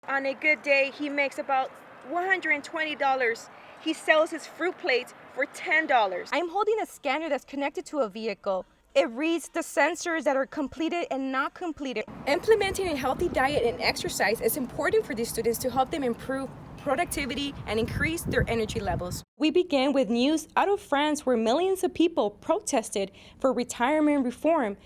On a good day, he makes about $120. He sells his fruit plates for $10. I'm holding a scanner that's connected to a vehicle. It reads the sensors that are completed and not completed. Implementing a healthy diet and exercise is important for these students to help them improve productivity and increase their energy levels. We began with news out of France where millions of people protested for retirement reform.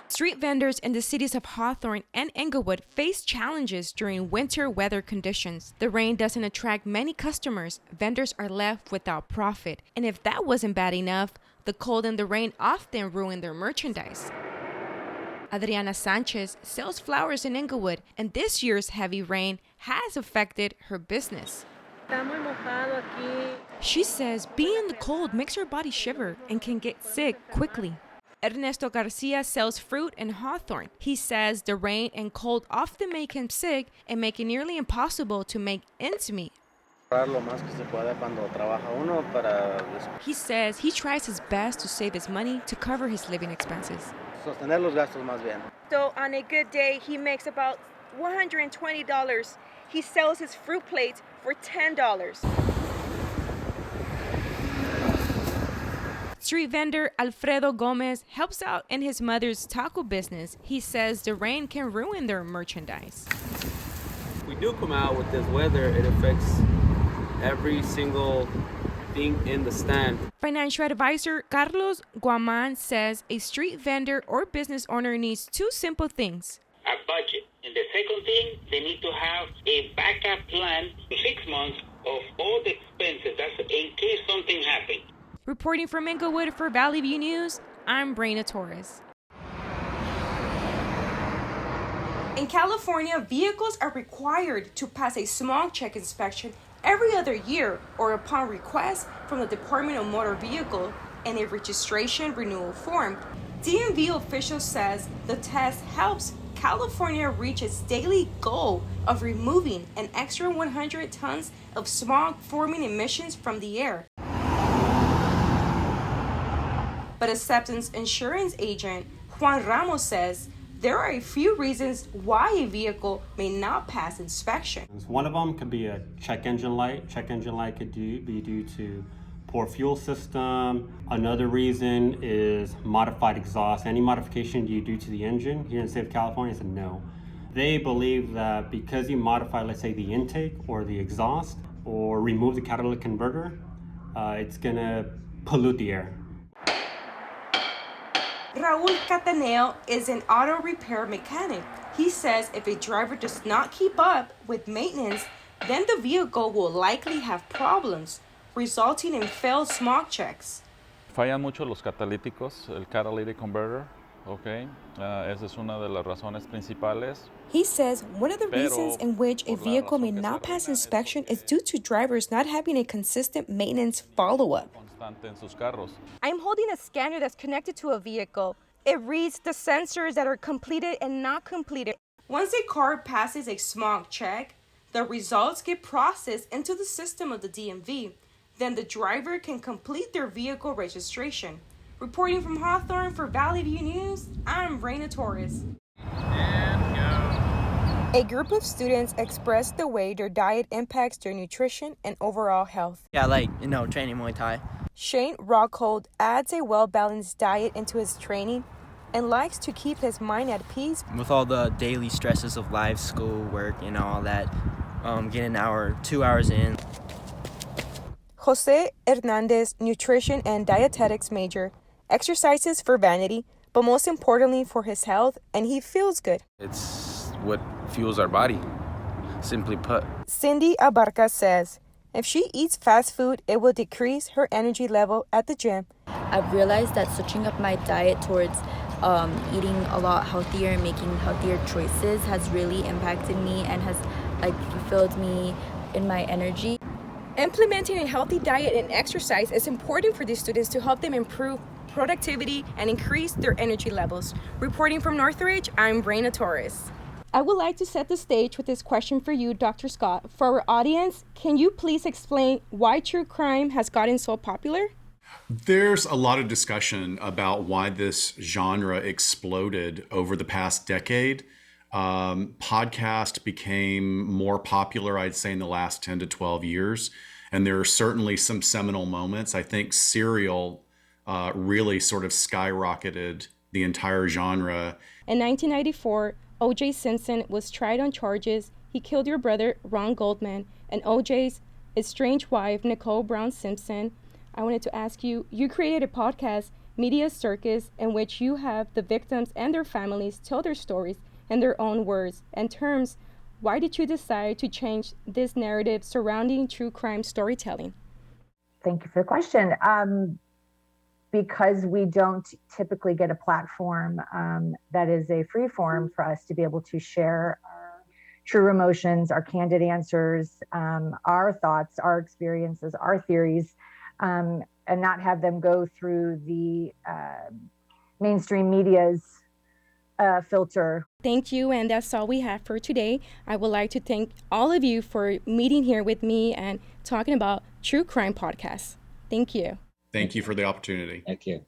Street vendors in the cities of Hawthorne and Englewood face challenges during winter weather conditions. The rain doesn't attract many customers. Vendors are left without profit. And if that wasn't bad enough, the cold and the rain often ruin their merchandise. Adriana Sanchez sells flowers in Englewood, and this year's heavy rain has affected her business. She says being in the cold makes her body shiver and can get sick quickly. Ernesto Garcia sells fruit in Hawthorne. He says the rain and cold often make him sick and make it nearly impossible to make ends meet. He says he tries his best to save his money to cover his living expenses. So on a good day, he makes about $120. He sells his fruit plates for $10. Street vendor Alfredo Gomez helps out in his mother's taco business. He says the rain can ruin their merchandise. We do come out with this weather, it affects every single thing in the stand. Financial advisor Carlos Guaman says a street vendor or business owner needs two simple things: a budget. And the second thing, they need to have a backup plan for 6 months of all the expenses. That's in case something happens. Reporting from Englewood for Valley View News, I'm Reyna Torres. In California, vehicles are required to pass a smog check inspection every other year or upon request from the Department of Motor Vehicle and a registration renewal form. DMV official says the test helps California reach its daily goal of removing an extra 100 tons of smog-forming emissions from the air. But acceptance insurance agent Juan Ramos says there are a few reasons why a vehicle may not pass inspection. One of them could be a check engine light. Check engine light could be due to poor fuel system. Another reason is modified exhaust. Any modification you do to the engine here in the state of California is a no. They believe that because you modify, let's say, the intake or the exhaust or remove the catalytic converter, it's gonna pollute the air. Raul Cataneo is an auto repair mechanic. He says if a driver does not keep up with maintenance, then the vehicle will likely have problems, resulting in failed smog checks. Fallan mucho los catalíticos, el catalytic converter, okay? Esa es una de las razones principales. He says one of the reasons in which a vehicle may not pass inspection is due to drivers not having a consistent maintenance follow-up. I'm holding a scanner that's connected to a vehicle. It reads the sensors that are completed and not completed. Once a car passes a smog check, the results get processed into the system of the DMV. Then the driver can complete their vehicle registration. Reporting from Hawthorne for Valley View News, I'm Reyna Torres. A group of students expressed the way their diet impacts their nutrition and overall health. Yeah, like, training Muay Thai. Shane Rockhold adds a well-balanced diet into his training and likes to keep his mind at peace. With all the daily stresses of life, school, work, all that, get an hour, 2 hours in. Jose Hernandez, nutrition and dietetics major, exercises for vanity, but most importantly for his health, and he feels good. It's what fuels our body, simply put. Cindy Abarca says if she eats fast food, it will decrease her energy level at the gym. I've realized that switching up my diet towards eating a lot healthier and making healthier choices has really impacted me and has fulfilled me in my energy. Implementing a healthy diet and exercise is important for these students to help them improve productivity and increase their energy levels. Reporting from Northridge, I'm Reyna Torres. I would like to set the stage with this question for you, Dr. Scott. For our audience, can you please explain why true crime has gotten so popular? There's a lot of discussion about why this genre exploded over the past decade. Podcast became more popular, I'd say, in the last 10 to 12 years. And there are certainly some seminal moments. I think Serial really sort of skyrocketed the entire genre. In 1994, O.J. Simpson was tried on charges. He killed your brother, Ron Goldman, and O.J.'s estranged wife, Nicole Brown Simpson. I wanted to ask you, you created a podcast, Media Circus, in which you have the victims and their families tell their stories in their own words and terms. Why did you decide to change this narrative surrounding true crime storytelling? Thank you for the question. Because we don't typically get a platform that is a free form for us to be able to share our true emotions, our candid answers, our thoughts, our experiences, our theories, and not have them go through the mainstream media's filter. Thank you, and that's all we have for today. I would like to thank all of you for meeting here with me and talking about true crime podcasts. Thank you. Thank you for the opportunity. Thank you.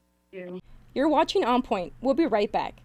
You're watching On Point. We'll be right back.